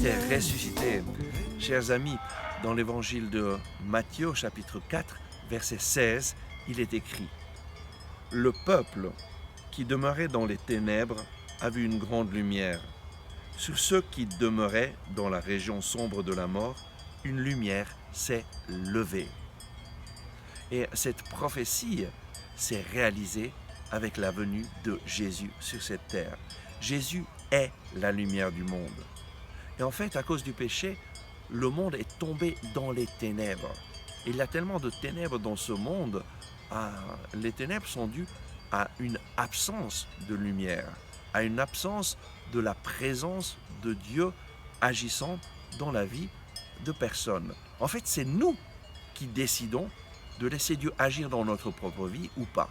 était ressuscité. Chers amis, dans l'évangile de Matthieu, chapitre 4, verset 16, il est écrit « Le peuple qui demeurait dans les ténèbres a vu une grande lumière. Sur ceux qui demeuraient dans la région sombre de la mort, une lumière s'est levée. » Et cette prophétie s'est réalisée avec la venue de Jésus sur cette terre. Jésus est la lumière du monde. Et en fait, à cause du péché, le monde est tombé dans les ténèbres. Et il y a tellement de ténèbres dans ce monde, les ténèbres sont dues à une absence de lumière, à une absence de la présence de Dieu agissant dans la vie de personnes. En fait, c'est nous qui décidons de laisser Dieu agir dans notre propre vie ou pas.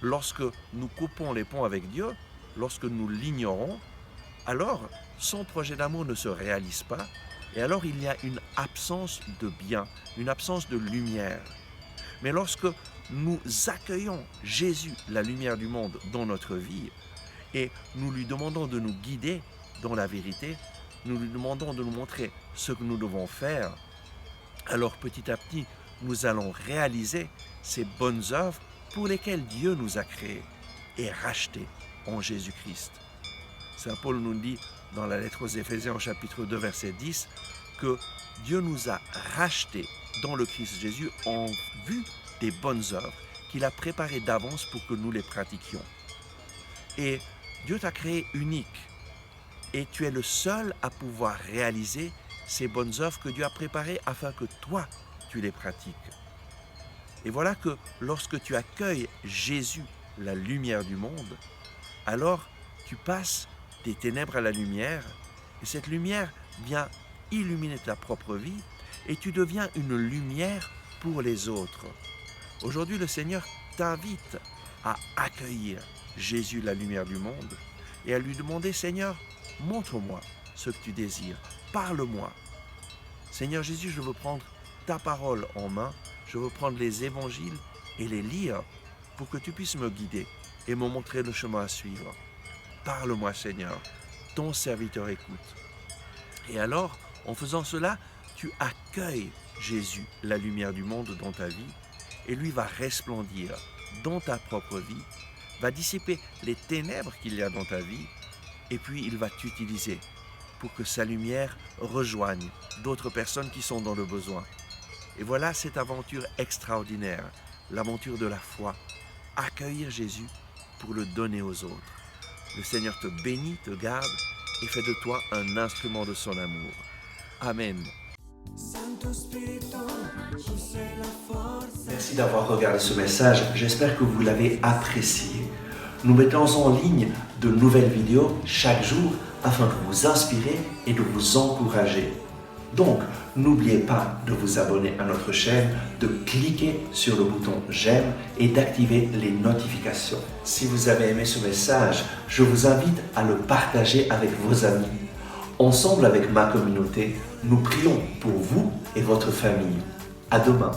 Lorsque nous coupons les ponts avec Dieu, lorsque nous l'ignorons, alors son projet d'amour ne se réalise pas et alors il y a une absence de bien, une absence de lumière. Mais lorsque nous accueillons Jésus, la lumière du monde, dans notre vie et nous lui demandons de nous guider dans la vérité, nous lui demandons de nous montrer ce que nous devons faire, alors petit à petit, nous allons réaliser ces bonnes œuvres pour lesquelles Dieu nous a créés et rachetés en Jésus-Christ. Saint Paul nous dit dans la lettre aux Éphésiens au chapitre 2 verset 10 que Dieu nous a rachetés dans le Christ Jésus en vue des bonnes œuvres qu'il a préparées d'avance pour que nous les pratiquions. Et Dieu t'a créé unique et tu es le seul à pouvoir réaliser ces bonnes œuvres que Dieu a préparées afin que toi, tu les pratiques. Et voilà que lorsque tu accueilles Jésus, la lumière du monde, alors tu passes des ténèbres à la lumière et cette lumière vient illuminer ta propre vie et tu deviens une lumière pour les autres. Aujourd'hui, le Seigneur t'invite à accueillir Jésus, la lumière du monde, et à lui demander, Seigneur, montre-moi ce que tu désires, parle-moi. Seigneur Jésus, je veux prendre ta parole en main, je veux prendre les évangiles et les lire pour que tu puisses me guider et me montrer le chemin à suivre. Parle-moi, Seigneur, ton serviteur écoute. Et alors, en faisant cela, tu accueilles Jésus, la lumière du monde, dans ta vie, et lui va resplendir dans ta propre vie, va dissiper les ténèbres qu'il y a dans ta vie, et puis il va t'utiliser pour que sa lumière rejoigne d'autres personnes qui sont dans le besoin. Et voilà cette aventure extraordinaire, l'aventure de la foi, accueillir Jésus pour le donner aux autres. Le Seigneur te bénit, te garde et fait de toi un instrument de son amour. Amen. Merci d'avoir regardé ce message, j'espère que vous l'avez apprécié. Nous mettons en ligne de nouvelles vidéos chaque jour afin de vous inspirer et de vous encourager. Donc, n'oubliez pas de vous abonner à notre chaîne, de cliquer sur le bouton j'aime et d'activer les notifications. Si vous avez aimé ce message, je vous invite à le partager avec vos amis. Ensemble avec ma communauté, nous prions pour vous et votre famille. À demain.